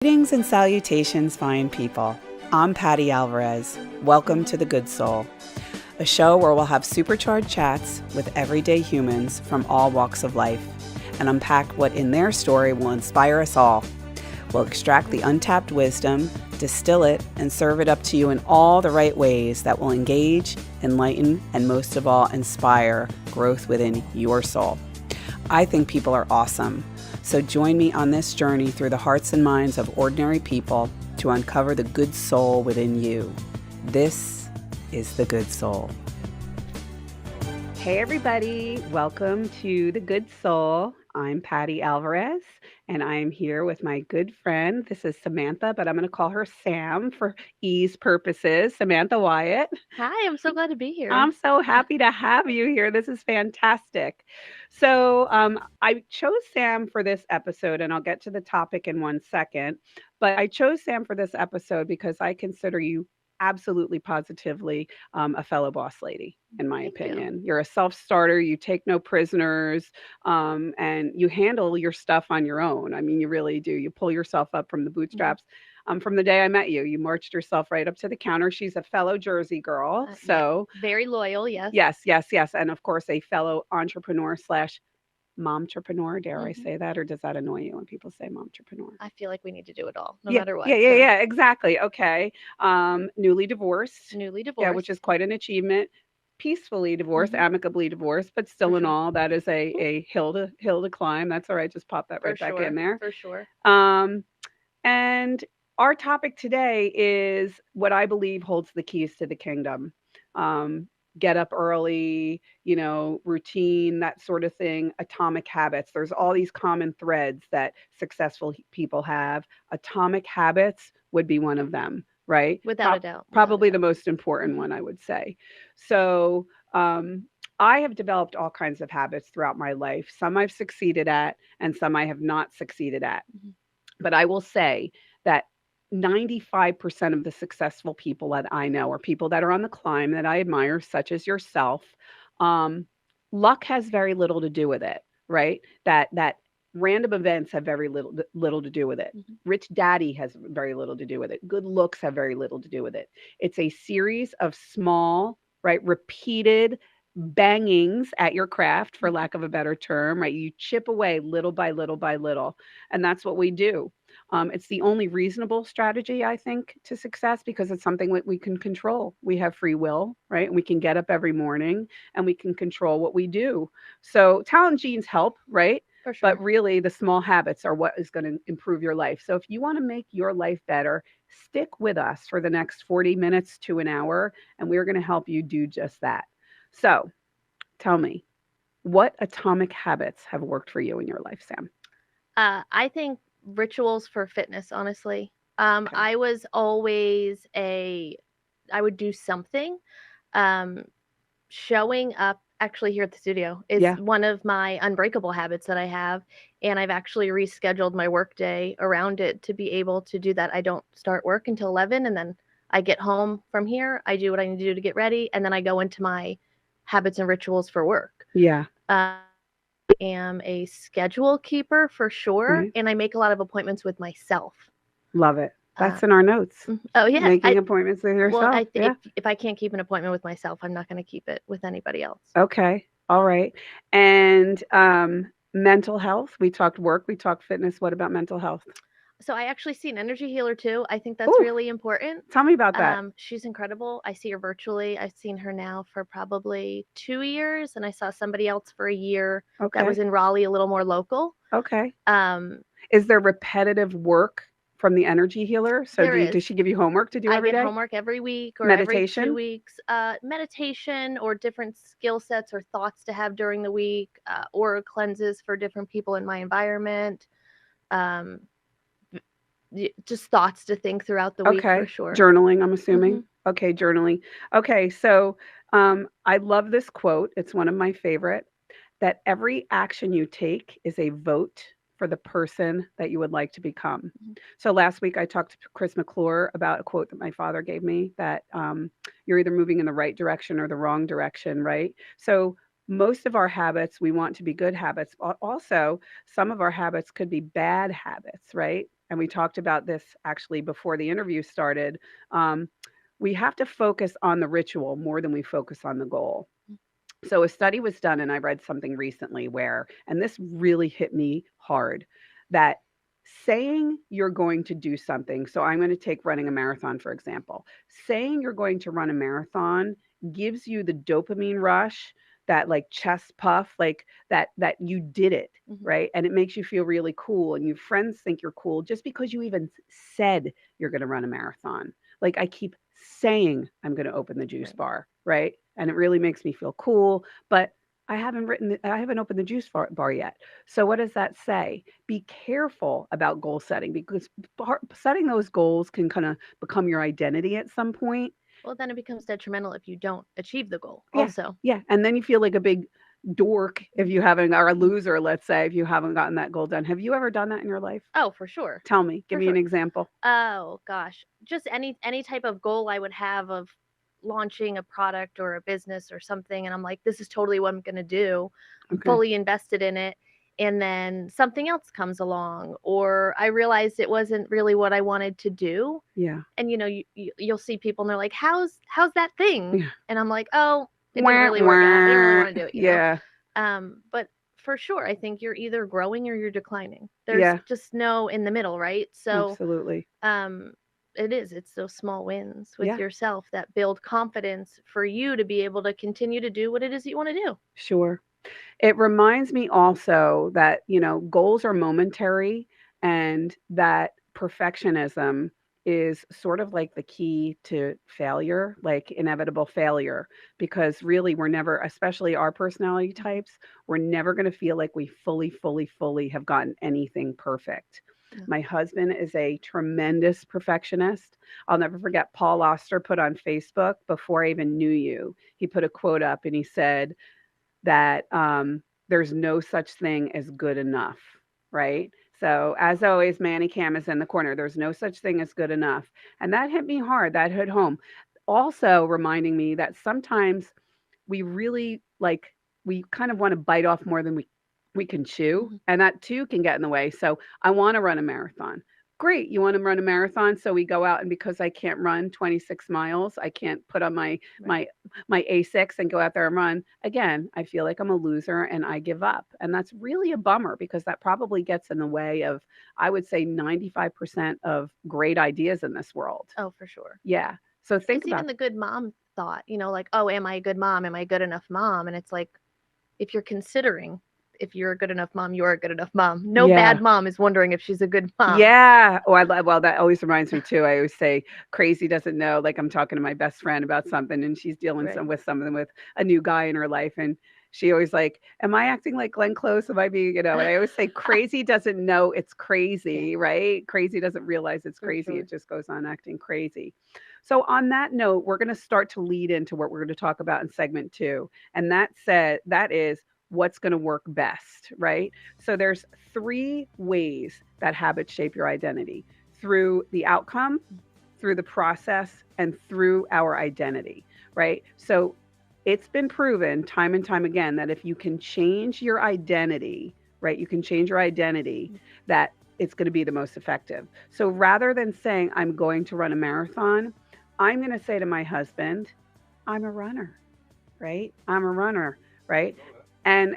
Greetings and salutations, fine people. I'm Patti Alvarez. Welcome to The Good Soul, a show where we'll have supercharged chats with everyday humans from all walks of life and unpack what in their story will inspire us all. We'll extract the untapped wisdom, distill it, and serve it up to you in all the right ways that will engage, enlighten, and most of all, inspire growth within your soul. I think people are awesome. So join me on this journey through the hearts and minds of ordinary people to uncover the good soul within you. This is The Good Soul. Hey everybody, welcome to The Good Soul. I'm Patti Alvarez and I'm here with my good friend. This is Samantha, but I'm going to call her Sam for ease purposes. Samantha Wyatt. Hi, I'm so glad to be here. I'm so happy to have you here. This is fantastic. So, I chose Sam for this episode, and I'll get to the topic in 1 second. But I chose Sam for this episode because I consider you absolutely positively a fellow boss lady, in my Thank you. opinion. You're a self starter, you take no prisoners, and you handle your stuff on your own. I mean, you really do. You pull yourself up from the Mhm. bootstraps. From the day I met you, you marched yourself right up to the counter. She's a fellow Jersey girl. Yeah, So, very loyal, yes. yes, yes, yes. And of course, a fellow entrepreneur slash momtrepreneur. Dare I hmm say that? Or does that annoy you when people say momtrepreneur? I feel like we need to do it all, no Yeah, matter yeah, what. yeah, So, yeah, exactly. Okay. Newly divorced. newly Yeah, which divorced. is quite an achievement. Peacefully divorced, hmm amicably divorced, but For still in sure. all, that is a, Mhm. a hill to climb. That's all right. Just pop that For right back in sure. there. For sure. Um, And our topic today is what I believe holds the keys to the kingdom. Um, get up early, routine, that sort of thing, atomic habits. There's all these common threads that successful people have. Atomic habits would be one of them, right? Without a doubt. Without a Probably the doubt. most important hmm one, I would say. So, I have developed all kinds of habits throughout my life. Some I've succeeded at, and some I have not succeeded at. hmm But I will say that 95% of the successful people that I know are people that are on the climb that I admire, such as yourself. Um, Luck has very little to do with it, right? That random events have very little to do with it. hmm Rich daddy has very little to do with it. Good looks have very little to do with it. It's a series of small, right, repeated bangings at your craft, for hmm lack of a better term, right? You chip away little by little by little, and that's what we do. It's the only reasonable strategy, I think, to success because it's something that we can control. We have free will, right? And we can get up every morning and we can control what we do. So, talent genes help, right? For But sure. really, the small habits are what is going to improve your life. So, if you want to make your life better, stick with us for the next 40 minutes to an hour, and we're going to help you do just that. So, tell me, what atomic habits have worked for you in your life, Sam? I think rituals for fitness, honestly. Okay. I was always I would do something. Um, Showing up actually here at the studio is Yeah. one of my unbreakable habits that I have, and I've actually rescheduled my work day around it to be able to do that. I don't start work until 11, and then I get home from here, I do what I need to do to get ready, and then I go into my habits and rituals for work. Yeah. I am a schedule keeper for sure, Right. and I make a lot of appointments with myself. Love it. Uh, That's in our notes. oh yeah, Making appointments with well, yourself. Yeah. if I can't keep an appointment with myself, I'm not going to keep it with anybody else. Okay. All right. And mental health. We talked work, we talked fitness. What about mental health? So I actually see an energy healer too. I think that's Ooh, really important. tell me about that. She's incredible. I see her virtually. I've seen her now for probably 2 years, and I saw somebody else for a year that was Okay. in Raleigh, a little more local. Okay. Um, Is there repetitive work from the energy healer? So there is. does she give you homework to do I every get day? homework every week or every two Meditation? weeks. Meditation or different skill sets or thoughts to have during the week, aura cleanses for different people in my environment. Um, just thoughts to think throughout the week for Okay. sure. Journaling, I'm hmm assuming. Okay, journaling. Okay, so I love this quote. It's one of my favorite, that every action you take is a vote for the person that you would like to become. So last week I talked to Chris McClure about a quote that my father gave me, that you're either moving in the right direction or the wrong direction, right? So most of our habits we want to be good habits. Also, some of our habits could be bad habits, right? and we talked about this actually before the interview started, we have to focus on the ritual more than we focus on the goal. So a study was done, and I read something recently where, and this really hit me hard, that saying you're going to do something. So I'm going to take running a marathon, for example. Saying you're going to run a marathon gives you the dopamine rush, that like chest puff, like that you did it, right? And it makes you feel really cool, and your friends think you're cool just because you even said you're going to run a marathon. Like I keep saying I'm going to open the juice bar, right? And it really makes me feel cool, but I haven't opened the juice bar yet. So what does that say? Be careful about goal setting, because setting those goals can kind of become your identity at some point. Well, then it becomes detrimental if you don't achieve the goal Yeah, also. yeah. And then you feel like a big dork if you haven't, or a loser, let's say, if you haven't gotten that goal done. Have you ever done that in your life? Oh, for sure. Tell me, give me an example. Oh gosh, just any type of goal I would have of launching a product or a business or something, and I'm like, this is totally what I'm going to do. I'm fully invested in it, and then something else comes along, or I realized it wasn't really what I wanted to do. Yeah. And you'll see people and they're like, how's that thing? Yeah. And I'm like, oh, it didn't really work out. I didn't really want to do it. Yeah. But for sure, I think you're either growing or you're declining. There's just no in the middle, right? So absolutely. It's those small wins with yourself that build confidence for you to be able to continue to do what it is that you want to do. Sure. It reminds me also that, goals are momentary, and that perfectionism is sort of like the key to failure, like inevitable failure, because really we're never, especially our personality types, we're never going to feel like we fully have gotten anything perfect. Yeah. My husband is a tremendous perfectionist. I'll never forget, Paul Oster put on Facebook, before I even knew you, he put a quote up and he said that there's no such thing as good enough, right? So as always, Manny Cam is in the corner. There's no such thing as good enough. And that hit me hard. That hit home. Also reminding me that sometimes we really we kind of want to bite off more than we can chew. And that too can get in the way. So I want to run a marathon. Great. You want to run a marathon? So we go out, and because I can't run 26 miles, I can't put on my Asics and go out there and run. Again, I feel like I'm a loser and I give up. And that's really a bummer, because that probably gets in the way of, I would say, 95% of great ideas in this world. Oh, for sure. Yeah. So think about even the good mom thought, like, oh, am I a good mom? Am I a good enough mom? And it's like, if you're considering, if you're a good enough mom, you're a good enough mom. No bad mom is wondering if she's a good mom. Yeah. Oh, well, that always reminds me too. I always say crazy doesn't know. Like, I'm talking to my best friend about something, and she's dealing with something with a new guy in her life, and she always like, am I acting like Glenn Close? Am I being, and I always say crazy doesn't know it's crazy, right? Crazy doesn't realize it's crazy. It just goes on acting crazy. So on that note, we're going to start to lead into what we're going to talk about in segment 2. And that is what's going to work best, right? So there's 3 ways that habits shape your identity: through the outcome, through the process, and through our identity, right? So it's been proven time and time again that if you can change your identity, right, you can change your identity, that it's going to be the most effective. So rather than saying, I'm going to run a marathon, I'm going to say to my husband, I'm a runner, right? I'm a runner, right? And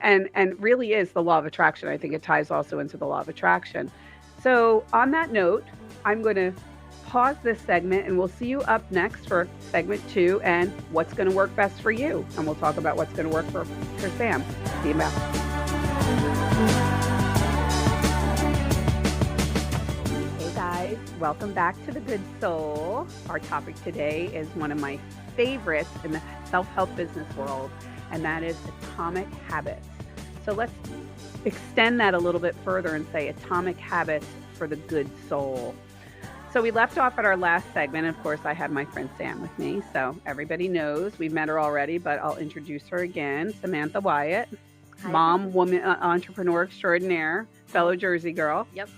really is the law of attraction. I think it ties also into the law of attraction. So on that note, I'm going to pause this segment, and we'll see you up next for segment 2 and what's going to work best for you. And we'll talk about what's going to work for Sam. See you back. Hey guys, welcome back to The Good Soul. Our topic today is one of my favorites in the self-help business world, and that is atomic habits. So let's extend that a little bit further and say atomic habits for the good soul. So we left off at our last segment. Of course, I had my friend Sam with me. So everybody knows, we've met her already, but I'll introduce her again. Samantha Wyatt, Hi. Mom, woman, entrepreneur extraordinaire, fellow Jersey girl. Yep.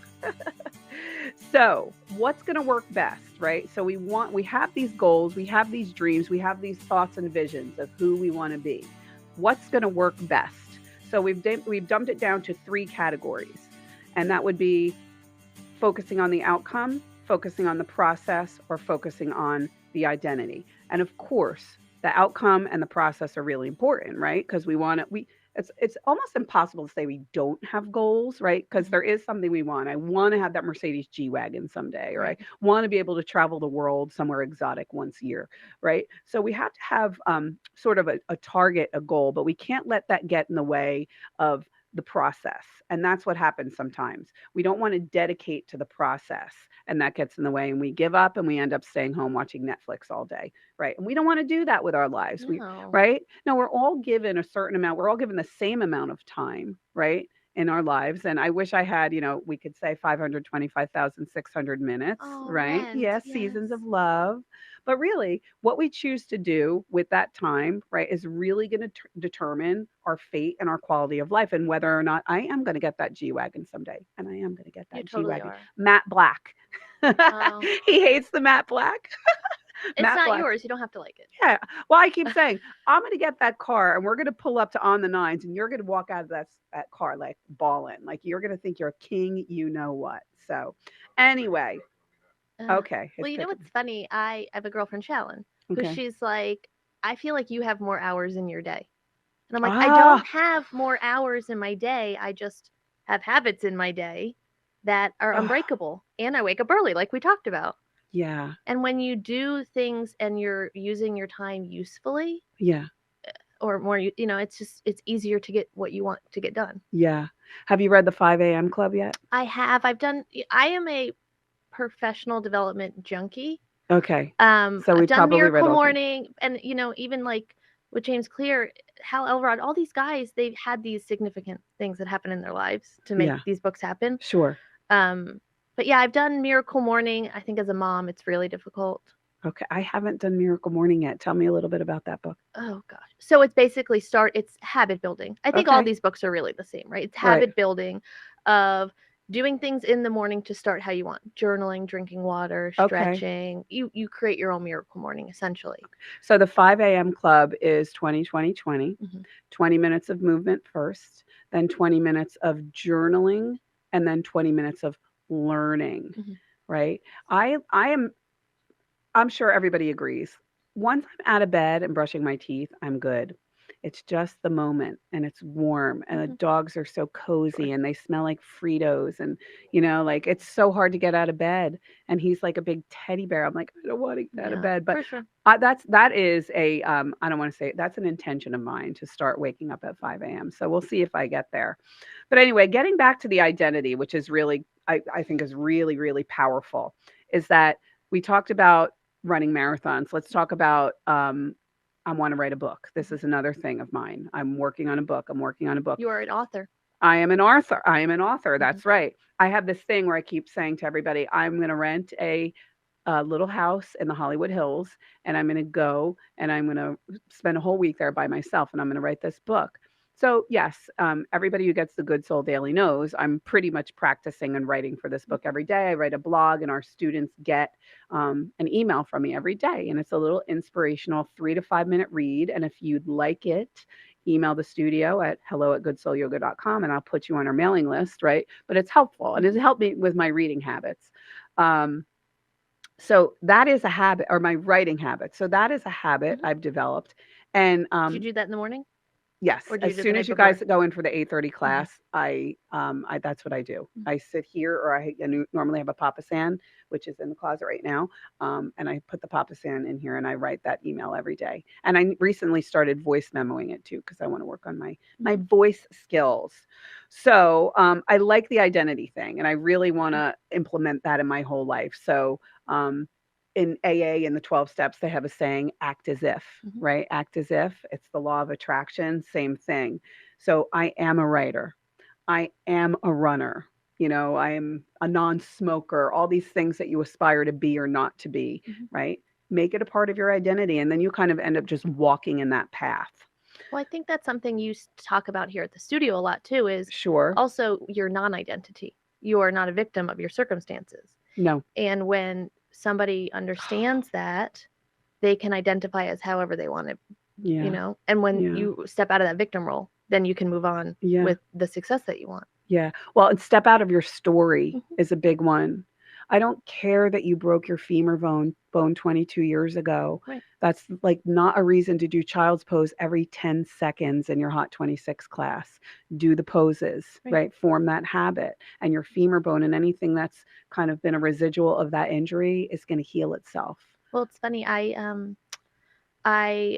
So what's going to work best, right? So we have these goals, we have these dreams, we have these thoughts and visions of who we want to be. What's going to work best? So we've dumped it down to 3 categories, and that would be focusing on the outcome, focusing on the process, or focusing on the identity. And of course, the outcome and the process are really important, right? Because we want to, it's almost impossible to say we don't have goals, right? Because there is something we want. I want to have that Mercedes G-Wagon someday, or I want to be able to travel the world somewhere exotic once a year, right? So we have to have sort of a target, a goal, but we can't let that get in the way of the process. And that's what happens sometimes. We don't want to dedicate to the process, and that gets in the way, and we give up and we end up staying home watching Netflix all day, right? And we don't want to do that with our lives. We No. right? No, we're all given a certain amount. We're all given the same amount of time, right? In our lives. And I wish I had, we could say 525,600 minutes, Oh, right? Lent, Yes, seasons of love. But really, what we choose to do with that time, right, is really going to determine our fate and our quality of life, and whether or not I am going to get that G Wagon someday. And I am going to get You that G totally Wagon. are. Matte black. Oh, He hates the matte black. it's Matte not black. yours. You don't have to like it. Yeah. Well, I keep saying, I'm going to get that car and we're going to pull up to On the Nines, and you're going to walk out of that car like bawling. Like you're going to think you're a king, you know what. So, anyway, okay. Well, you know what's funny? I have a girlfriend, Shallon, who Okay. she's like, I feel like you have more hours in your day. And I'm like, I Ah, don't have more hours in my day. I just have habits in my day that are ah, unbreakable. And I wake up early, like we talked about. yeah. And when you do things and you're using your time usefully, Yeah. or more, it's easier to get what you want to get done. Yeah. Have you read the 5 a.m. Club yet? I am a professional development junkie. Okay. So I've we done probably read Miracle all three. Morning, and even like with James Clear, Hal Elrod, all these guys, they've had these significant things that happen in their lives to make Yeah. these books happen. Sure. But yeah, I've done Miracle Morning. I think as a mom, it's really difficult. Okay. I haven't done Miracle Morning yet. Tell me a little bit about that book. Oh gosh. So it's basically it's habit building. I think all Okay. these books are really the same, right? It's Right. habit building of doing things in the morning to start how you want. Journaling, drinking water, Okay. stretching. You create your own Miracle Morning essentially. So the 5 a.m. Club is 20-20-20, Mhm. 20 minutes of movement first, then 20 minutes of journaling, and then 20 minutes of learning, Mhm. right? I'm sure everybody agrees. Once I'm out of bed and brushing my teeth, I'm good. It's just the moment, and it's warm, and the Mhm. dogs are so cozy, Sure. and they smell like Fritos, and like it's so hard to get out of bed. And he's like a big teddy bear. I'm like, I don't want to get out of Yeah, bed, but for sure. that is a I don't want to say it, that's an intention of mine to start waking up at 5 a.m. So we'll see if I get there. But anyway, getting back to the identity, which is really I think is really, really powerful, is that we talked about running marathons. Let's talk about I want to write a book. This is another thing of mine. I'm working on a book. You are an author. I am an author. I am an author. Mhm. That's right. I have this thing where I keep saying to everybody, I'm going to rent a little house in the Hollywood Hills, and I'm going to go and I'm going to spend a whole week there by myself, and I'm going to write this book. So yes, everybody who gets the Good Soul Daily knows I'm pretty much practicing and writing for this book every day. I write a blog, and our students get an email from me every day, and it's a little inspirational 3 to 5 minute read. And if you'd like it, email the studio at hello@goodsoulyoga.com, and I'll put you on our mailing list, right? But it's helpful, and it's helped me with my reading habits. So that is a habit, or my writing habit. So that is a habit Mhm. I've developed. And Do you do that in the morning? yes, Or do you as do the soon night as you before? guys go in for the 8:30 class, I that's what I do. Mhm. I sit here, or I normally have a papasan, which is in the closet right now, and I put the papasan in here, and I write that email every day. And I recently started voice memoing it too, because I want to work on my voice skills. So I like the identity thing, and I really want to implement that in my whole life. So in AA, in the 12 steps, they have a saying, act as if, right? Act as if. It's the law of attraction, same thing. So I am a writer. I am a runner. I'm a non smoker, all these things that you aspire to be or not to be, right? Make it a part of your identity. And then you kind of end up just walking in that path. Well, I think that's something you talk about here at the studio a lot too, is Sure. also your non-identity. You are not a victim of your circumstances. No. And when somebody understands that, they can identify as however they want to, Yeah. and when Yeah. you step out of that victim role, then you can move on Yeah. with the success that you want. Yeah. Well, and step out of your story Mhm. is a big one. I don't care that you broke your femur bone 22 years ago. Right. That's like not a reason to do child's pose every 10 seconds in your Hot 26 class. Do the poses, Right. right? Form that habit. And your femur bone and anything that's kind of been a residual of that injury is going to heal itself. Well, it's funny. I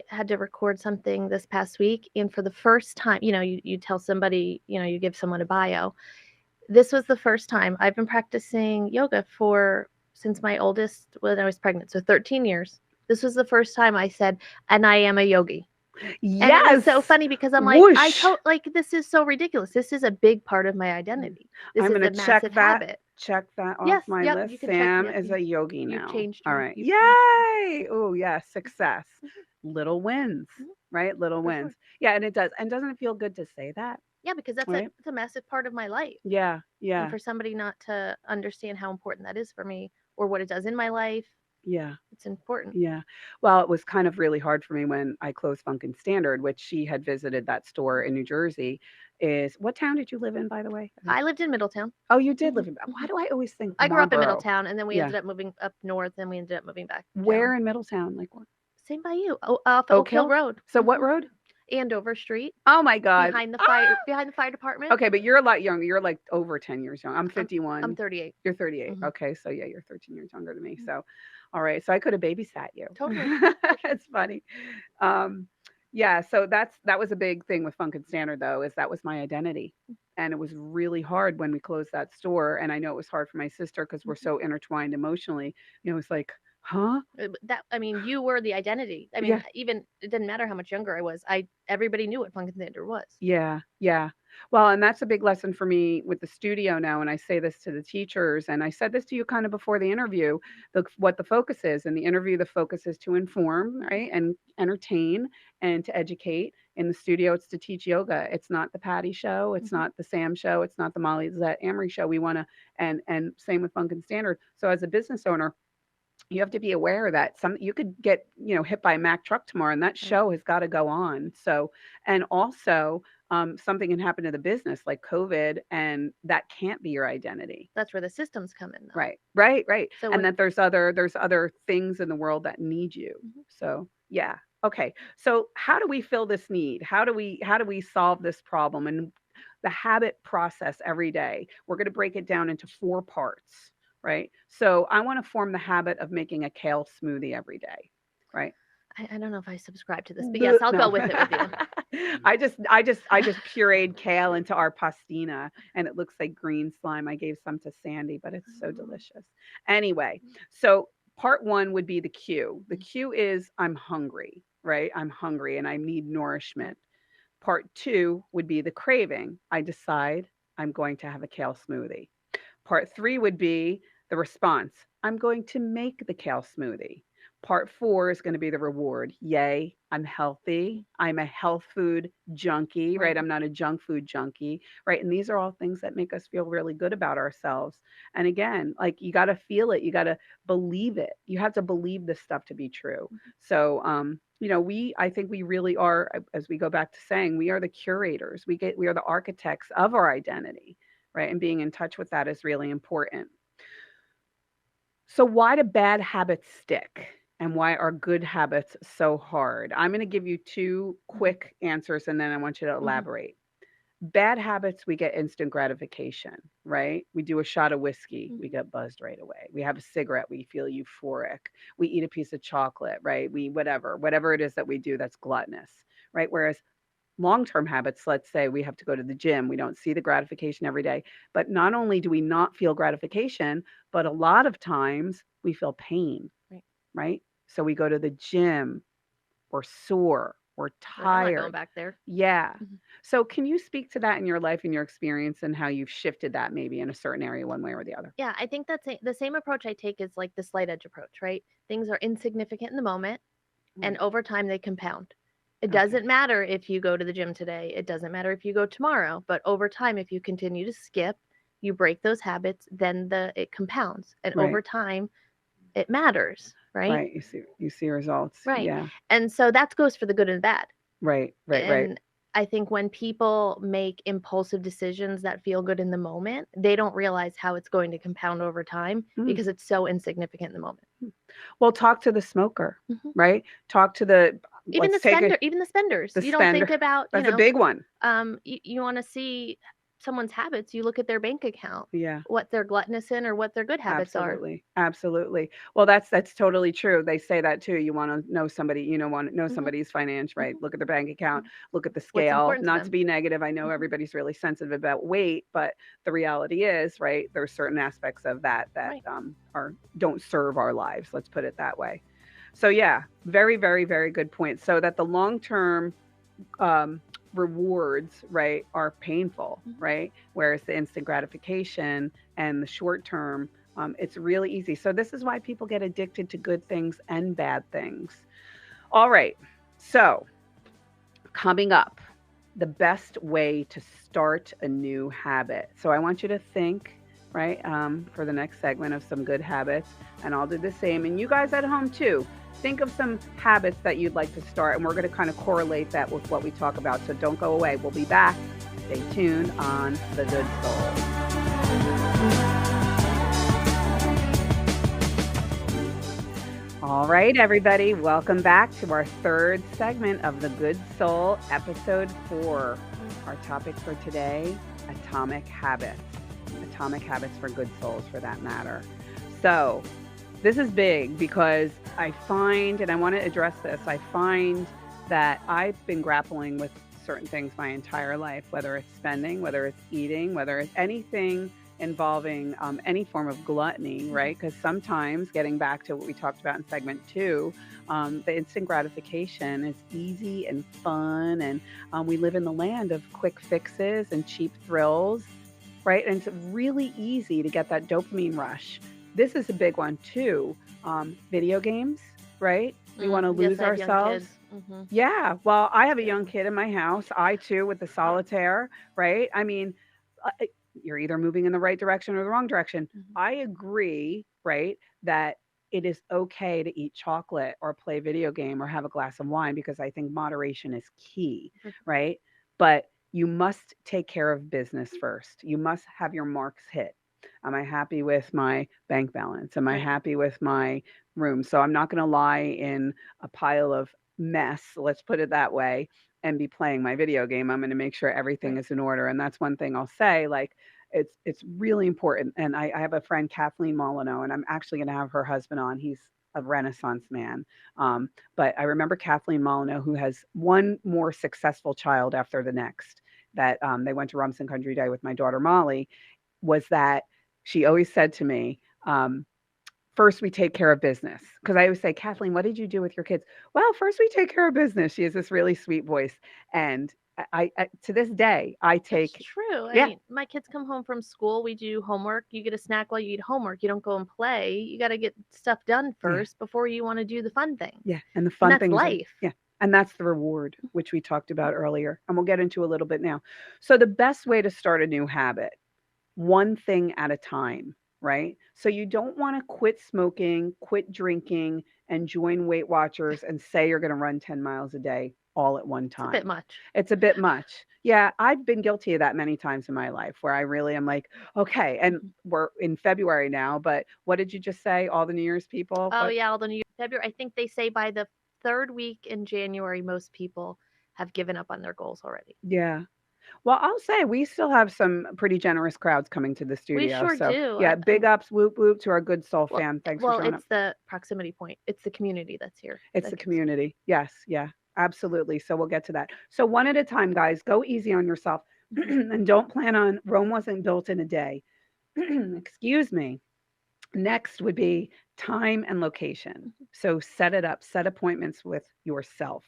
had to record something this past week, and for the first time, you tell somebody, you give someone a bio. This was the first time I've been practicing yoga for since my oldest when I was pregnant, so 13 years. This was the first time I said, and I am a yogi. And it was Yes. so funny because I'm like, Whoosh. this is so ridiculous. This is a big part of my identity. This I'm is going a to check massive that. habit. Check that off Yes, my yep, list. you can check. Sam Yep, is a yogi you've now. changed All your, right. you've changed. Yay. Oh, yeah. Success. Mhm, Little wins, mhm, right? Little for wins. sure. Yeah. And it does. And doesn't it feel good to say that? Yeah, because Right. it's a massive part of my life. Yeah. And Yeah. for somebody not to understand how important that is for me or what it does in my life, Yeah. it's important. Yeah. Well, it was kind of really hard for me when I closed Funkin' Standard, which she had visited that store in New Jersey. Is what town did you live in, by the way? I lived in Middletown. Oh, you did Hmm. live in. Why Hmm. do I always think I grew up in Marlboro? Middletown, and then we Yeah. ended up moving up north, and we ended up moving back Where down. in Middletown? Like what? Same by you, off Oak Oak Hill Hill? Road. So what road? Andover Street, Oh my God. behind the fire department. Okay, but you're a lot younger. You're like over 10 years young. I'm I'm 51. 38. You're 38. Hmm. Okay, so yeah, you're 13 years younger than me. Hmm. So, all right. So I could have babysat you. Totally, yeah, for sure. It's funny. Um, yeah, so that was a big thing with Funk and Standard though, is that was my identity. And it was really hard when we closed that store. And I know it was hard for my sister because we're Mhm. so intertwined emotionally. It's like, huh? I mean, you were the identity. I mean, Yeah. even it didn't matter how much younger I was. Everybody knew what Funk and Thunder was. Yeah, yeah. Well, and that's a big lesson for me with the studio now. And I say this to the teachers, and I said this to you kind of before the interview, what the focus is. In the interview, the focus is to inform, right, and entertain and to educate. In the studio, it's to teach yoga. It's not the Patty show. It's Hmm. not the Sam show. It's not the Molly Zet Amory show. We want to, and same with Funk and Standard. So as a business owner, you have to be aware that some you could get hit by a Mack truck tomorrow, and that Right. show has got to go on. So, and also something can happen to the business like COVID, and that can't be your identity. That's where the systems come in, though. Right, right, right. So And when that there's other things in the world that need you. Mhm. So yeah. Okay. So how do we fill this need? How do we solve this problem? And the habit process every day. We're going to break it down into 4 parts, right? So I want to form the habit of making a kale smoothie every day, right? I don't know if I subscribe to this, but yes, I'll No. go with it with you. I just pureed kale into our pastina, and it looks like green slime. I gave some to Sandy, but it's so delicious. Anyway, so part one would be the cue. The cue is I'm hungry, right? I'm hungry and I need nourishment. Part two would be the craving. I decide I'm going to have a kale smoothie. Part three would be the response. I'm going to make the kale smoothie. Part four is going to be the reward. Yay, I'm healthy. I'm a health food junkie, right? Right. I'm not a junk food junkie, right? And these are all things that make us feel really good about ourselves. And again, like you got to feel it, you got to believe it. You have to believe this stuff to be true. So, I think we really are, as we go back to saying, we are the curators. We are the architects of our identity, right? And being in touch with that is really important. So, why do bad habits stick? And why are good habits so hard? I'm going to give you two quick answers and then I want you to Hmm. elaborate. Bad habits, we get instant gratification, right? We do a shot of whiskey, we Hmm. get buzzed right away. We have a cigarette, we feel euphoric. We eat a piece of chocolate, right? Whatever it is that we do that's gluttonous, right? Whereas long-term habits, let's say we have to go to the gym, we don't see the gratification every day, but not only do we not feel gratification, but a lot of times we feel pain, Right. right? So we go to the gym, we're sore, we're Like, I'm not going tired. back there. Yeah. Mhm. So can you speak to that in your life and your experience and how you've shifted that maybe in a certain area one way or the other? Yeah, I think the same approach I take is like the slight edge approach, right? Things are insignificant in the moment, and Right. over time they compound. It Okay. doesn't matter if you go to the gym today, it doesn't matter if you go tomorrow, but over time, if you continue to skip, you break those habits, then it compounds, and Right. over time, it matters, right? Right. You see results. Right. Yeah. And so that goes for the good and bad. Right. Right. Right. And I think when people make impulsive decisions that feel good in the moment, they don't realize how it's going to compound over time because it's so insignificant in the moment. Well, talk to the smoker, Mhm. right? Talk to the Even the spenders. the You don't think spender. about, That's a big one. you want to see someone's habits, you look at their bank account, Yeah. what they're gluttonous in or what their good habits are. Absolutely. Absolutely. Well, that's totally true. They say that too. You want to know somebody, want to know Mhm. somebody's finance, right? Mhm. Look at their bank account, look at the What's scale. important to Not to them. be negative. I know Mhm. everybody's really sensitive about weight, but the reality is, right, there's certain aspects of that Right. don't serve our lives. Let's put it that way. So yeah, very, very, very good point. So that the long-term rewards, right, are painful, Mhm. right? Whereas the instant gratification and the short term, it's really easy. So this is why people get addicted to good things and bad things. All right. So coming up, the best way to start a new habit. So I want you to think, right, for the next segment of some good habits, and I'll do the same. And you guys at home too, think of some habits that you'd like to start, and we're going to kind of correlate that with what we talk about. So don't go away. We'll be back. Stay tuned on The Good Soul. All right, everybody, welcome back to our third segment of The Good Soul, episode 4. Our topic for today, atomic habits. Atomic habits for good souls, for that matter. So this is big because I find, and I want to address this, I find that I've been grappling with certain things my entire life, whether it's spending, whether it's eating, whether it's anything involving any form of gluttony, right? Because sometimes, getting back to what we talked about in segment 2, the instant gratification is easy and fun, and we live in the land of quick fixes and cheap thrills, right? And it's really easy to get that dopamine rush. This is a big one too. Video games, right? We want to lose Yes, I have young ourselves. kids. Mm-hmm. Yeah, well, I have a young kid in my house. I too, with the solitaire, right? I mean, you're either moving in the right direction or the wrong direction. Mm-hmm. I agree, right, that it is okay to eat chocolate or play video game or have a glass of wine because I think moderation is key, right? But you must take care of business first. You must have your marks hit. Am I happy with my bank balance? Am I happy with my room? So I'm not going to lie in a pile of mess, let's put it that way, and be playing my video game. I'm going to make sure everything is in order. And that's one thing I'll say, like, it's really important. And I have a friend, Kathleen Molyneux, and I'm actually going to have her husband on. He's a Renaissance man. But I remember Kathleen Molyneux, who has one more successful child after the next, that they went to Rumson Country Day with my daughter Molly, was that she always said to me, first we take care of business. Because I always say, Kathleen, what did you do with your kids? Well, first we take care of business. She has this really sweet voice. And I to this day, I take. It's true. Yeah. I mean, my kids come home from school. We do homework. You get a snack while you eat homework. You don't go and play. You got to get stuff done first before you want to do the fun thing. Yeah. And the And fun that's things. life. Yeah. And that's the reward, which we talked about earlier. And we'll get into a little bit now. So the best way to start a new habit, one thing at a time, right? So you don't want to quit smoking, quit drinking, and join Weight Watchers and say you're going to run 10 miles a day all at one It's a bit time. much. It's a bit much. Yeah, I've been guilty of that many times in my life where I really am like, okay, and we're in February now, but what did you just say? All the New Year's people? Oh, What? yeah, although February, I think they say by the third week in January, most people have given up on their goals already. Yeah. Well, I'll say we still have some pretty generous crowds coming to the We studio. sure So, do. yeah, big ups, whoop, whoop to our good soul Well, fam. Thanks for well, showing up. it's the proximity point. It's the community that's here. It's the community. Yes, yeah, absolutely. So we'll get to that. So one at a time, guys. Go easy on yourself and don't plan on Rome wasn't built in a day. Excuse me. Next would be time and location. So set it up, set appointments with yourself.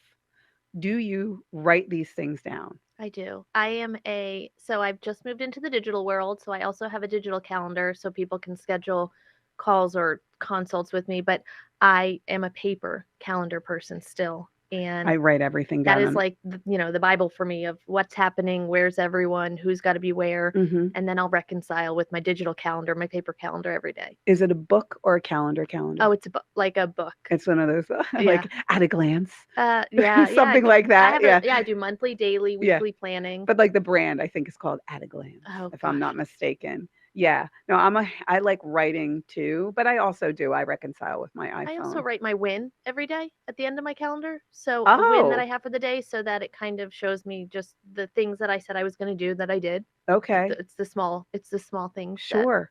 Do you write these things down? I do. So I've just moved into the digital world, so I also have a digital calendar so people can schedule calls or consults with me, but I am a paper calendar person still. And I write everything that down is on. like, the Bible for me of what's happening, where's everyone, who's got to be where. Mhm. And then I'll reconcile with my digital calendar, my paper calendar every day. Is it a book or a calendar? Oh, it's like a book. It's one of those Yeah. like at a glance, Yeah. something like I that. have Yeah, I do monthly, daily, yeah. weekly planning. But like the brand, I think is called At a Glance, Oh if I'm not gosh. mistaken. Yeah. No, I like writing too, but I reconcile with my I also iPhone. write my win every day at the end of my calendar. So a win that I Oh, have for the day, so that it kind of shows me just the things that I said I was going to do that I did. okay. It's the small things that. Sure.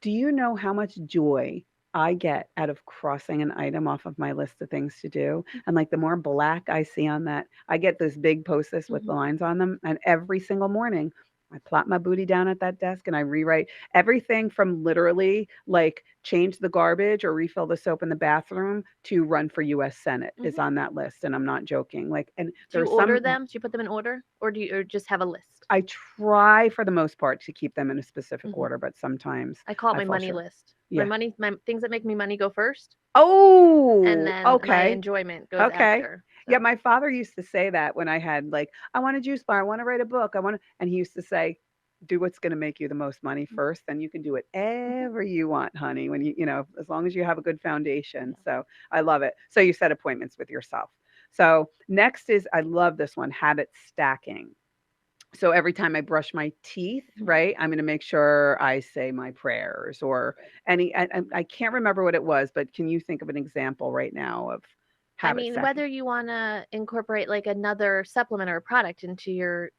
Do you know how much joy I get out of crossing an item off of my list of things to do? And like the more black I see on that, I get those big post-its with Mhm. lines on them. And every single morning, I plop my booty down at that desk and I rewrite everything from literally like change the garbage or refill the soap in the bathroom to run for US Senate is Mhm. on that list. And I'm not joking. Like, and Do you there's order some them? Do you put them in order, or do you just have a list? I try for the most part to keep them in a specific Mhm. order, but sometimes I call it I my fall money short. list. Yeah. My things that make me money go first, and Oh, then my okay. enjoyment goes Okay. after. Yeah, So my father used to say that when I had like, I want a juice bar, I want to write a book, I want to, and he used to say, do what's going to make you the most money first, then you can do mhm. whatever you want, honey, when as long as you have a good foundation. Yeah. So I love it. So you set appointments with yourself. So next is, I love this one, habit stacking. So every time I brush my teeth, Mhm. right, I'm going to make sure I say my prayers or I can't remember what it was, but can you think of an example right now of I habit mean, stacking? whether you want to incorporate like another supplement or a product into your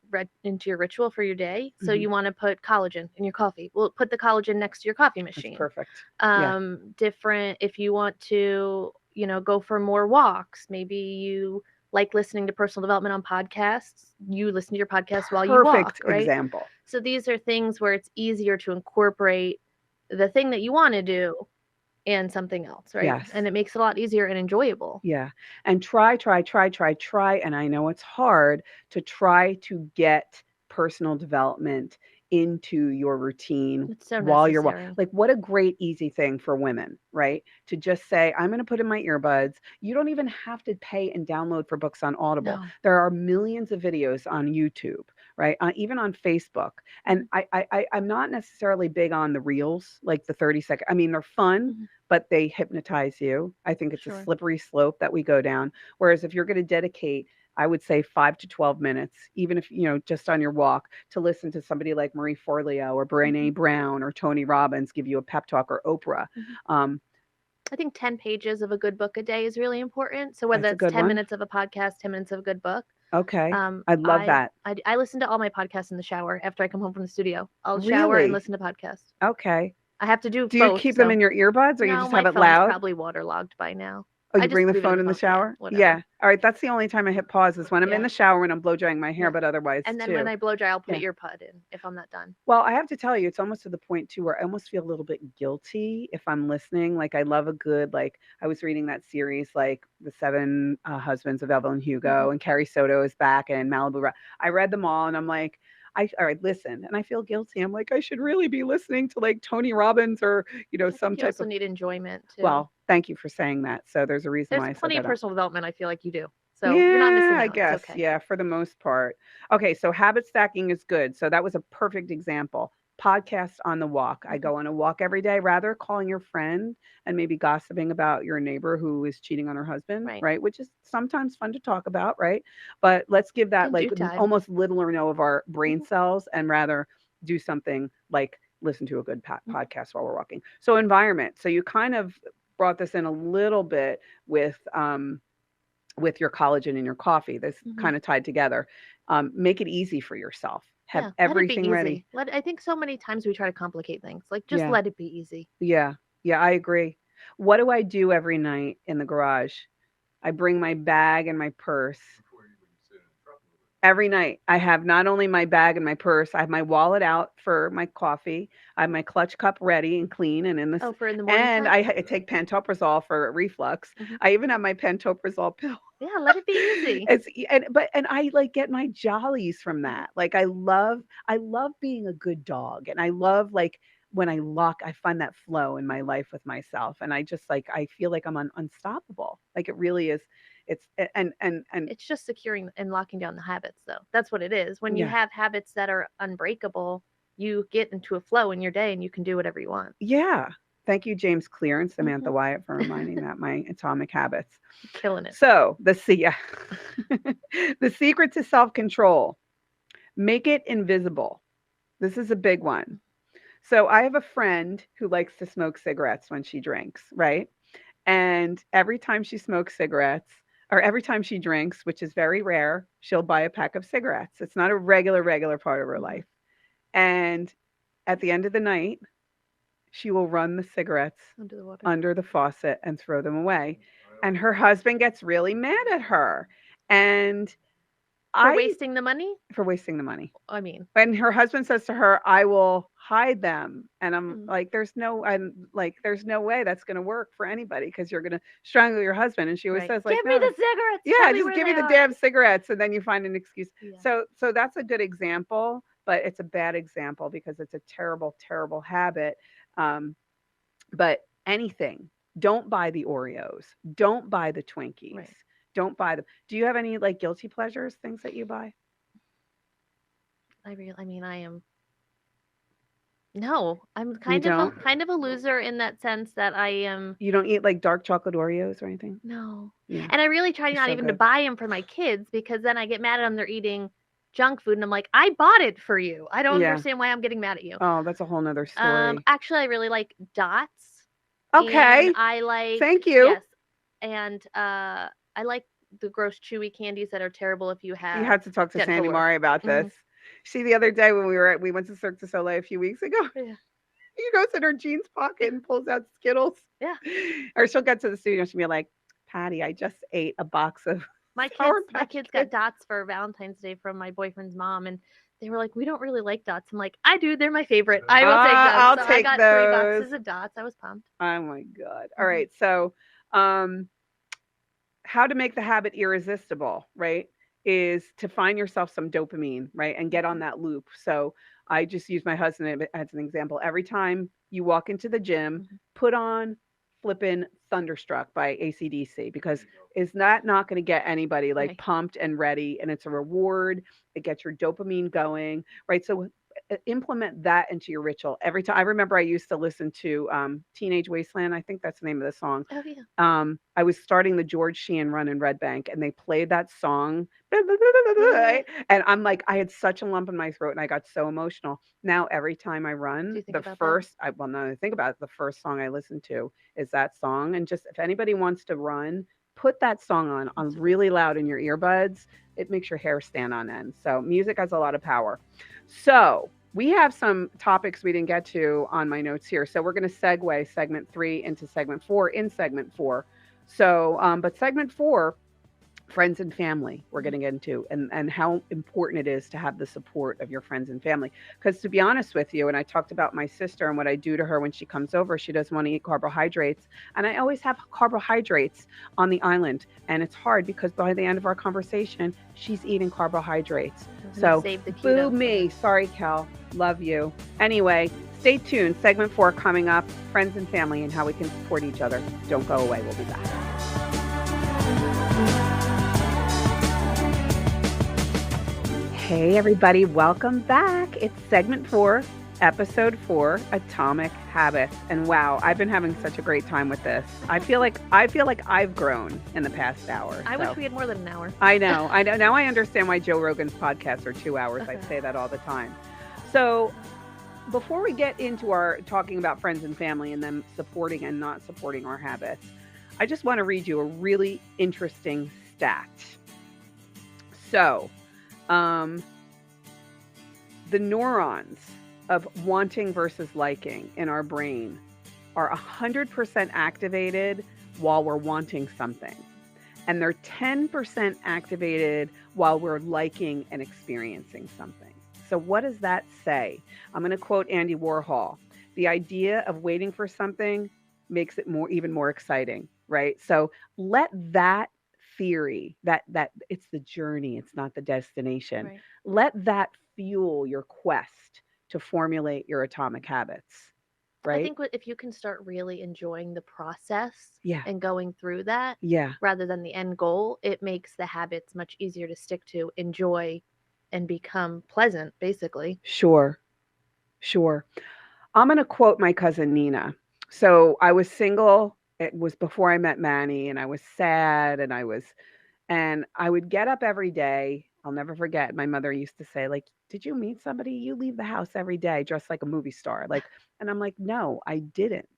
ritual for your day, so Hmm. you want to put collagen in your coffee. Well, put the collagen next to your coffee That's machine. perfect. Yeah. Different if you want to, go for more walks. Maybe you like listening to personal development on podcasts. You listen to your podcast while you walk, Perfect right? example. So these are things where it's easier to incorporate the thing that you want to do and something else, right? Yes. And it makes it a lot easier and enjoyable. Yeah. And try. And I know it's hard to try to get personal development into your routine It's so while you're necessary. like what a great easy thing for women, right? To just say, I'm going to put in my earbuds. You don't even have to pay and download for books on Audible. No. There are millions of videos on YouTube, right? Even on Facebook. And Mhm, I'm not necessarily big on the reels, like the 30-second. I mean, they're fun, mhm, but they hypnotize you. I think it's a sure. slippery slope that we go down. Whereas if you're going to dedicate, I would say 5 to 12 minutes, even if, just on your walk, to listen to somebody like Marie Forleo or Mhm, Brene Brown or Tony Robbins give you a pep talk or Oprah. mhm. Um, I think 10 pages of a good book a day is really important. So whether that's a it's good 10 one. minutes of a podcast, 10 minutes of a good book, Okay. um, I love I, that. I listen to all my podcasts in the shower after I come home from the studio. I'll shower and Really? listen to podcasts. Okay. I have to do Do you both. keep them So in your earbuds or you no, just my have it phone's loud? probably waterlogged by now. Oh, I you bring just the leave it in phone the in the phone. Yeah, shower? whatever. Yeah. All right. That's the only time I hit pause is when I'm in Yeah, the shower and I'm blow drying my hair, yeah. but otherwise And then when too. I blow dry, I'll put Yeah. an ear pod in if I'm not done. Well, I have to tell you, it's almost to the point too where I almost feel a little bit guilty if I'm listening. Like I love a good, like I was reading that series, like The Seven Husbands of Evelyn Hmm. Hugo, and Carrie Soto is back and Malibu. I read them all, and I'm like, all right, listen, and I feel guilty. I'm like, I should really be listening to like Tony Robbins or I some think you type also of. need enjoyment too. Well, thank you for saying that. So there's a reason There's why I said plenty of that. personal development I feel like you do. So you're not Yeah, missing I out. It's guess. okay. Yeah, for the most part. Okay, so habit stacking is good. So that was a perfect example. Podcast on the walk. I Mhm. go on a walk every day, rather calling your friend and maybe gossiping about your neighbor who is cheating on her husband, Right. right? Which is sometimes fun to talk about, right? But let's give that In like due time. almost little or no of our brain Mhm, cells and rather do something like listen to a good mhm, podcast while we're walking. So environment. So you kind of brought this in a little bit with your collagen and your coffee. That's mhm. kind of tied together. Make it easy for yourself. Have Yeah, let it be everything ready. easy. I think so many times we try to complicate things. Like just Yeah, let it be easy. yeah, yeah. I agree. What do I do every night in the garage? I bring my bag and my purse. Every night, I have not only my bag and my purse, I have my wallet out for my coffee. I have my clutch cup ready and clean and in this, Oh, for in the morning and time? I take pantoprazole for reflux. Hmm. I even have my pantoprazole pill. Yeah, let it be easy. And I like get my jollies from Hmm. that. Like I love being a good dog, and I love like when I find that flow in my Hmm. life with myself, and I just like I feel like I'm unstoppable. Like it really is. And It's just securing and locking down the habits, though. That's what it is. When you yeah. have habits that are unbreakable, you get into a flow in your day and you can do whatever you want. Yeah. Thank you, James Clear and Samantha Hmm. Wyatt, for reminding that my atomic habits. Killing it. So yeah. The secret to self-control, make it invisible. This is a big one. So I have a friend who likes to smoke cigarettes when she drinks, right? And every time she smokes cigarettes, or every time she drinks, which is very rare, she'll buy a pack of cigarettes. It's not a regular part of her Hmm. life. And at the end of the night, she will run the cigarettes Under the water. under the faucet and throw them away. And her husband gets really mad at her. And For I, wasting the money? for wasting the money. I mean, And her husband says to her, "I will hide them." And I'm mm, like, there's no way that's going to work for anybody because you're going to strangle your husband. And she always right. says like, Give me "No, the cigarettes. Tell yeah, me just where give me they the are. damn cigarettes." And then you find an excuse. Yeah. So that's a good example, but it's a bad example because it's a terrible habit. Um, but anything, don't buy the Oreos, don't buy the Twinkies, Right. don't buy them. Do you have any like guilty pleasures, things that you buy? I mean, I am. No, I'm You don't? kind of a loser in that sense that I am. You don't eat like dark chocolate Oreos or anything? No, Yeah, and I really try they're not so even to good. buy them for my kids because then I get mad at them. They're eating junk food, and I'm like, I bought it for you. I don't Yeah. understand why I'm getting mad at you. Oh, that's a whole nother story. Actually, I really like dots, and Okay. I like Thank you. yes, and I like the gross chewy candies that are terrible if you You have had to talk to dental Sandy work. Mari about Hmm. this. See, the other day when we went to Cirque du Soleil a few weeks ago, Yeah, she goes in her jeans pocket and pulls out Skittles. yeah. Or she'll get to the studio and she'll be like, "Patty, I just ate a box of Sour My Patch kids got Kids." dots for Valentine's Day from my boyfriend's mom, and they were like, "We don't really like dots." I'm like, "I do. They're my favorite. I will take them." I'll So I take got 3 those. boxes of dots. I was pumped. Oh my God. All Hmm. right. So, um, how to make the habit irresistible, right? Is to find yourself some dopamine, right? And get on Hmm. that loop. So I just use my husband as an example. Every time you walk into the gym, Hmm. put on flippin' Thunderstruck by AC/DC because is that not going to get anybody like Right. pumped and ready? And it's a reward. It gets your dopamine going, right? So implement that into your ritual every time. I remember I used to listen to Teenage Wasteland. I think that's the name of the song. Oh yeah. I was starting the George Sheehan run in Red Bank, and they played that song, Yeah, yeah, yeah. and I'm like, I had such a lump in my throat, and I got so emotional. Now every time I Do run, you think the about that? first, well, now that I think about it, the first song I listen to is that song, and just if anybody wants to run, put that song on That's a good really loud in your earbuds. It makes your hair stand on end. So music has a lot of power. So we have some topics we didn't get to on my notes here. So we're going to segue segment 3 into segment 4 in segment 4. So, but segment 4, friends and family, we're Mhm. getting into, and how important it is to have the support of your friends and family. Because to be honest with you, and I talked about my sister and what I do to her when she comes over, she doesn't want to eat carbohydrates. And I always have carbohydrates on the island. And it's hard because by the end of our conversation, she's eating carbohydrates. I'm gonna So, save the boo keto for me. her. Sorry, Cal. Love you. Anyway, stay tuned. Segment 4 coming up, friends and family and how we can support each other. Don't go away. We'll be back. Hey, everybody, welcome back. It's segment 4, episode 4, Atomic Habits. And wow, I've been having such a great time with this. I feel like I've grown in the past hour. I So wish we had more than an hour. I know. Now I understand why Joe Rogan's podcasts are 2 hours. I say that all the time. So before we get into our talking about friends and family and them supporting and not supporting our habits, I just want to read you a really interesting stat. So, um, the neurons of wanting versus liking in our brain are 100% activated while we're wanting something. And they're 10% activated while we're liking and experiencing something. So, what does that say? I'm going to quote Andy Warhol. The idea of waiting for something makes it even more exciting, right? So, let that theory that it's the journey, it's not the destination. Right. Let that fuel your quest to formulate your atomic habits. I right? think if you can start really enjoying the process Yeah. and going through that Yeah. rather than the end goal, it makes the habits much easier to stick to, enjoy, and become pleasant, basically. Sure. Sure. I'm going to quote my cousin Nina. So I was single. It was before I met Manny, and I was sad, and I would get up every day. I'll never forget. My mother used to say, like, did you meet somebody? You leave the house every day dressed like a movie star. Like, and I'm like, no, I didn't.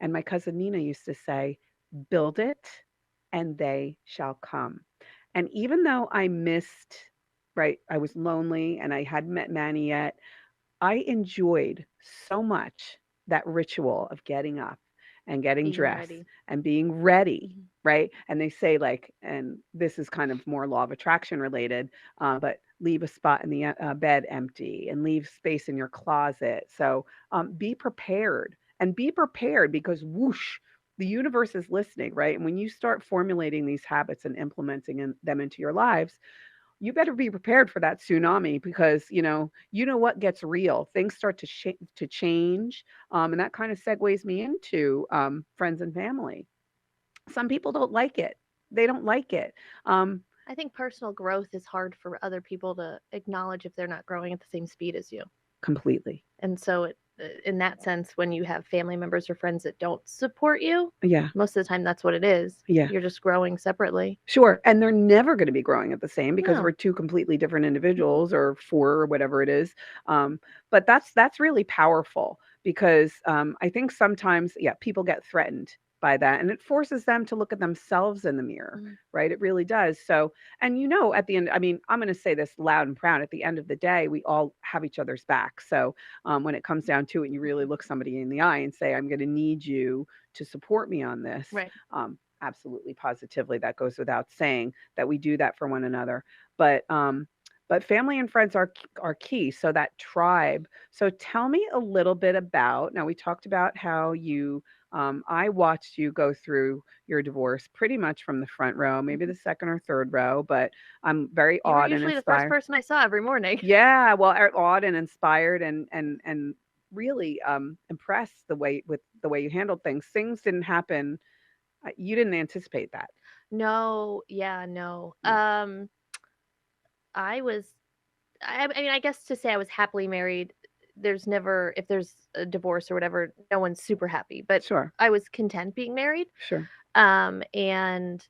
And my cousin Nina used to say, build it and they shall come. And even though I missed, right, I was lonely and I hadn't met Manny yet, I enjoyed so much that ritual of getting up and getting Being dressed ready. and being ready, Mhm. right? And they say, like, and this is kind of more law of attraction related, but leave a spot in the bed empty and leave space in your closet. So be prepared and be prepared because whoosh, the universe is listening, right? And when you start formulating these habits and implementing them into your lives, you better be prepared for that tsunami because you know what gets real. Things start to change, and that kind of segues me into friends and family. Some people don't like it. They don't like it. Um, I think personal growth is hard for other people to acknowledge if they're not growing at the same speed as you. Completely. And so, in that sense, when you have family members or friends that don't support you, Yeah. most of the time that's what it is. Yeah. You're just growing separately. Sure. And they're never going to be growing at the same because No. we're two completely different Mhm. individuals or four or whatever it is. But that's really powerful because I think sometimes, yeah, people get threatened by that and it forces them to look at themselves in the mirror, Mhm. right? It really does. So, and at the end, I mean, I'm going to say this loud and proud. At the end of the day, we all have each other's back. So when it comes down to it, and you really look somebody in the eye and say, I'm going to need you to support me on this. Right. Absolutely, positively, that goes without saying that we do that for one another. But family and friends are key. So that tribe. So tell me a little bit about. Now we talked about how you. I watched you go through your divorce pretty much from the front row, maybe Mhm. the second or third row, but I'm very You were awed and usually the first inspired. person I saw every morning. Yeah, well, awed and inspired and really impressed with the way you handled things. Things didn't happen. You didn't anticipate that. No, yeah, no. Yeah. I was I mean, I guess to say I was happily married, there's never if there's a divorce or whatever, no one's super happy, but Sure. I was content being married. Sure. And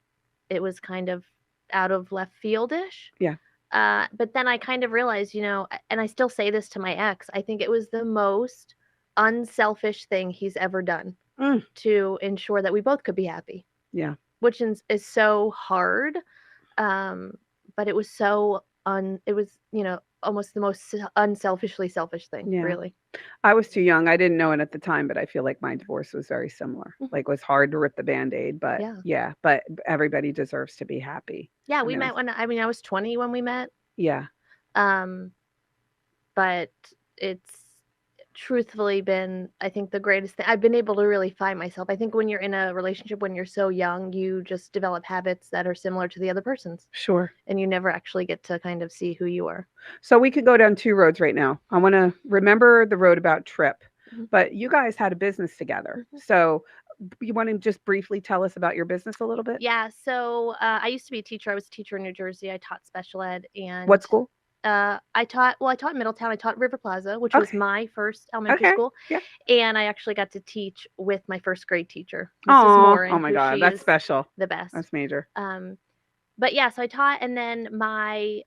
it was kind of out of left fieldish. Yeah. But then I kind of realized, and I still say this to my ex, I think it was the most unselfish thing he's ever done Mm, to ensure that we both could be happy, yeah. which is so hard. Um, but it was it was, almost the most unselfishly selfish thing, Yeah. really. I was too young. I didn't know it at the time, but I feel like my divorce was very similar. Mhm. Like it was hard to rip the band-aid, but Yeah. yeah, but everybody deserves to be happy. Yeah, I we mean, met I was 20 when we met. yeah. Um, but it's truthfully been, I think, the greatest thing. I've been able to really find myself. I think when you're in a relationship when you're so young, you just develop habits that are similar to the other person's, Sure. and you never actually get to kind of see who you are. So we could go down two roads right now. I want to remember the road about Trip, Mhm. but you guys had a business together. Mhm. So you want to just briefly tell us about your business a little bit? Yeah, so I used to be a teacher. I was a teacher in New Jersey. I taught special ed, What and school? I taught Middletown. I taught River Plaza, which was Okay. my first elementary Okay. school, Yeah. and I actually got to teach with my first grade teacher, Mrs. Oh Morin, my who God. she That's is special. the best. That's major. Um, but yeah, so I taught, and then my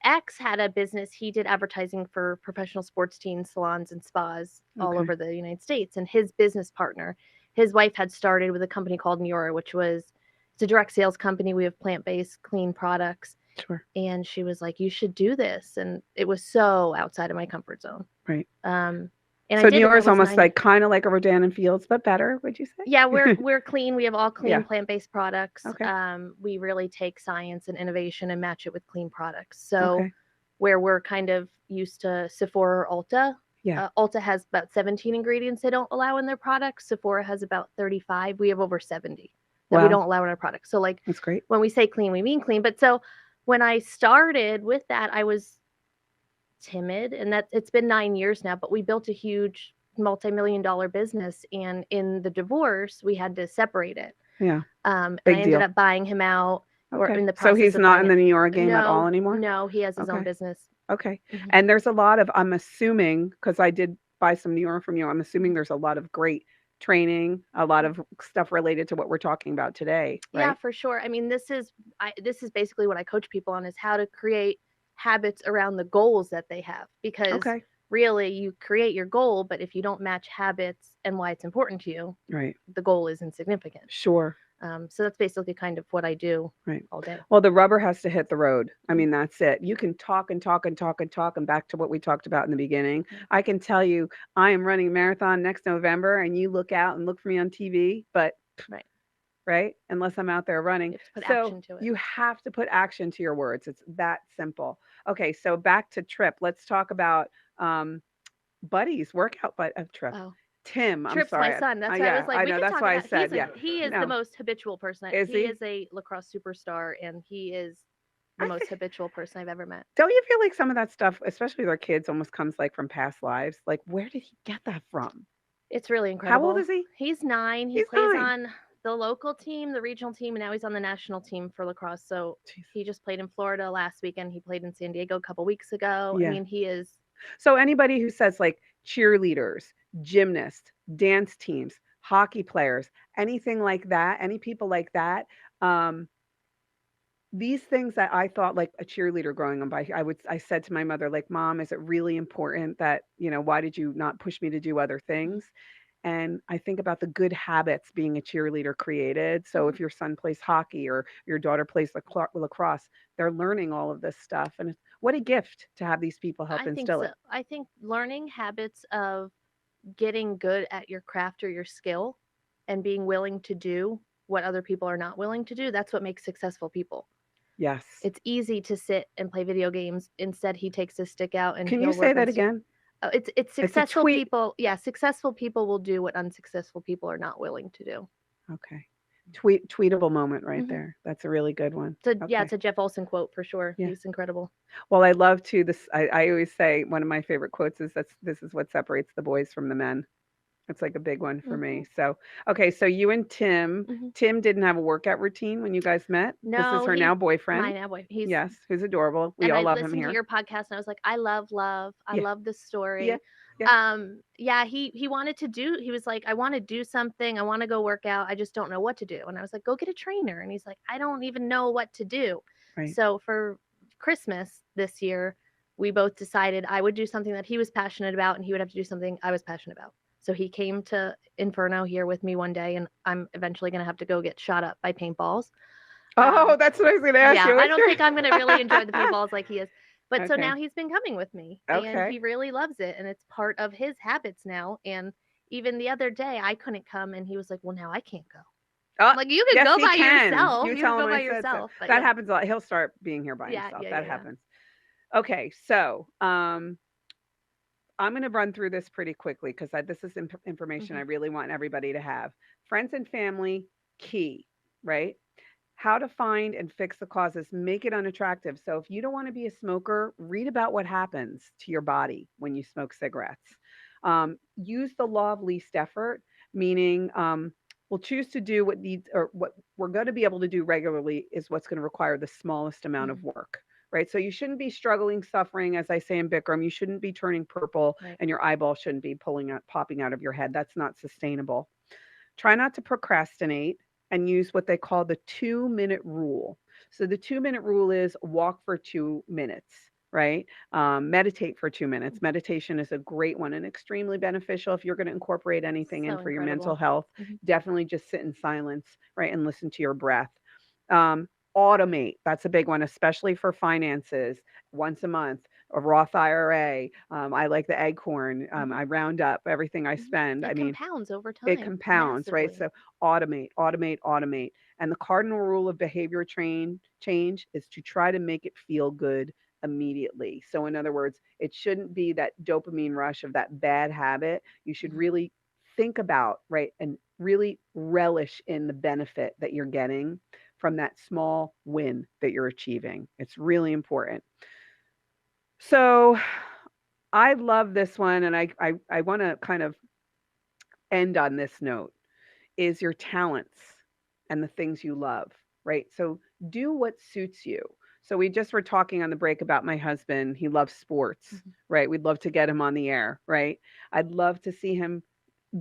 ex had a business. He did advertising for professional sports teams, salons, and spas all Okay. over the United States. And his business partner, his wife had started with a company called Neura, which was it's a direct sales company. We have plant-based, clean products. Sure. And she was like, "You should do this," and it was so outside of my comfort zone. Right. And I So New did, and York that is was almost 9 years. like kind of like a Rodan and Fields, but better, would you Yeah, say? we're clean. We have all clean Yeah. plant-based products. Okay. We really take science and innovation and match it with clean products. So Okay. where we're kind of used to Sephora or Ulta, Yeah. Ulta has about 17 ingredients they don't allow in their products. Sephora has about 35. We have over 70 that we Wow. don't allow in our products. So like That's great. when we say clean, we mean clean. But so when I started with that, I was timid, and that it's been 9 years now, but we built a huge multi-million-dollar business, and in the divorce we had to separate it. Yeah. And Big I ended deal. up buying him out, or in Okay. the So process he's of not buying in the it. New York game at all No, anymore? no, he has his own Okay. business. Okay. Mhm. And there's a lot of, I'm assuming, because I did buy some New York from you, I'm assuming there's a lot of great training, a lot of stuff related to what we're talking about today, Yeah, right? for sure. I mean, this is basically what I coach people on, is how to create habits around the goals that they have, because Okay. really you create your goal, but if you don't match habits and why it's important to you, Right. the goal is insignificant. Sure. So that's basically kind of what I do Right. all day. Well, the rubber has to hit the road. I Mhm. mean, that's it. You can talk and talk and talk and talk, and back to what we talked about in the beginning. Yeah. I can tell you I am running a marathon next November, and you look out and look for me on TV, but Right. right, unless I'm out there running. You have to put So action to it. you have to put action to your words. It's that simple. Okay, so back to Trip. Let's talk about um, Buddy's workout Trip. Oh, Tim, I'm Trip's my sorry. son. That's why I was Yeah, like, I we know. could That's talk why I about. said, yeah. He is the No, most habitual person. is He he? is a lacrosse superstar, and he is the I most think. habitual person I've ever met. Don't you feel like some of that stuff, especially with our kids, almost comes like from past lives? Like, where did he get that from? It's really How old incredible. is he? He's 9. He He's plays 9. on the local team, the regional team, and now he's on the national team for lacrosse. So Jeez. he just played in Florida last weekend. He played in San Diego a couple weeks ago. I Yeah. mean, he is. So anybody who says like cheerleaders, gymnasts, dance teams, hockey players, anything like that, any people like that, um, these things that I thought like a cheerleader growing up, I said to my mother, like, Mom, is it really important that, why did you not push me to do other things? And I think about the good habits being a cheerleader created. So if your son plays hockey or your daughter plays lacrosse, they're learning all of this stuff. And what a gift to have these people help I think instill so. it. I think learning habits of getting good at your craft or your skill, and being willing to do what other people are not willing to do, that's what makes successful people. Yes. It's easy to sit and play video games. Instead, he takes his stick out and Can you he'll say work on. that again? It's It's a successful tweet. people. Yeah, successful people will do what unsuccessful people are not willing to do. Okay. Tweetable moment right there. That's a really good one. Yeah, Okay. it's a Jeff Olson quote for sure. Yeah. He's incredible. Well, I love to this. I always say one of my favorite quotes is this is what separates the boys from the men. It's like a big one for me. So, okay, so you and Tim didn't have a workout routine when you guys met. This is No, her he's now my boyfriend. now boy. He's Yes, who's adorable. We and all I love him listened to here. your podcast and I was like, I love love. I Yeah, love this yeah, story. yeah. Yeah, he wanted to do. He was like, I want to do something. I want to go work out. I just don't know what to do. And I was like, go get a trainer. And he's like, I don't even know what to do. Right. So for Christmas this year, we both decided I would do something that he was passionate about, and he would have to do something I was passionate about. So he came to Inferno here with me one day, and I'm eventually going to have to go get shot up by paintballs. Oh, that's what I was going to ask Yeah, you. I don't think I'm going to really enjoy the paintballs like he is. But so Okay. now he's been coming with me, and Okay. he really loves it, and it's part of his habits now. And even the other day, I couldn't come, and he was like, "Well, now I can't go." I'm like, you can yes, go he by can. yourself. You You tell can him go by I said so. yourself. But That yeah, happens a lot. He'll start being here by yeah, himself. yeah, That yeah, yeah. happens. Okay, so I'm going to run through this pretty quickly because this is information I really want everybody to have. Friends and family, key, right? How to find and fix the causes, make it unattractive. So if you don't want to be a smoker, read about what happens to your body when you smoke cigarettes. Use the law of least effort, meaning we'll choose to do what needs or what we're going to be able to do regularly is what's going to require the smallest amount of work. Right. So you shouldn't be struggling, suffering, as I say in Bikram, you shouldn't be turning purple Right. and your eyeball shouldn't be popping out of your head. That's not sustainable. Try not to procrastinate and use what they call the 2-minute rule. So the 2-minute rule is walk for 2 minutes, right? Meditate for 2 minutes. Meditation is a great one and extremely beneficial if you're going to incorporate anything in So for your mental incredible. health. Definitely just sit in silence, right, and listen to your breath. Automate. That's a big one, especially for finances. Once a month, a Roth IRA. I like the Acorn. I round up everything I spend. It I mean, compounds over time. it compounds, right? Massively. So automate, automate, automate. And the cardinal rule of behavior change is to try to make it feel good immediately. So in other words, it shouldn't be that dopamine rush of that bad habit. You should really think about, right, and really relish in the benefit that you're getting from that small win that you're achieving. It's really important. So I love this one, and I want to kind of end on this note is your talents and the things you love, right? So do what suits you. So we just were talking on the break about my husband. He loves sports, right? We'd love to get him on the air, right? I'd love to see him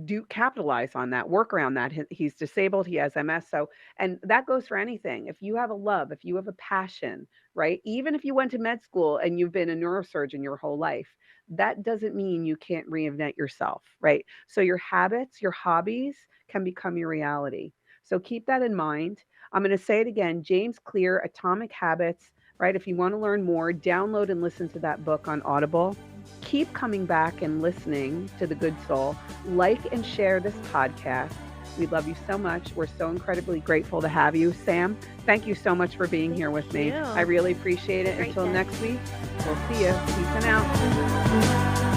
do capitalize on that, work around that. He's disabled, he has MS. So, and that goes for anything. If you have a love, if you have a passion, right? Even if you went to med school and you've been a neurosurgeon your whole life, that doesn't mean you can't reinvent yourself, right? So your habits, your hobbies can become your reality. So keep that in mind. I'm going to say it again, James Clear, Atomic Habits, right? If you want to learn more, download and listen to that book on Audible. Keep coming back and listening to The Good Soul. Like and share this podcast. We love you so much. We're so incredibly grateful to have you. Sam, thank you so much for being here with me. I really appreciate it. Until next week, we'll see you. Peace and out.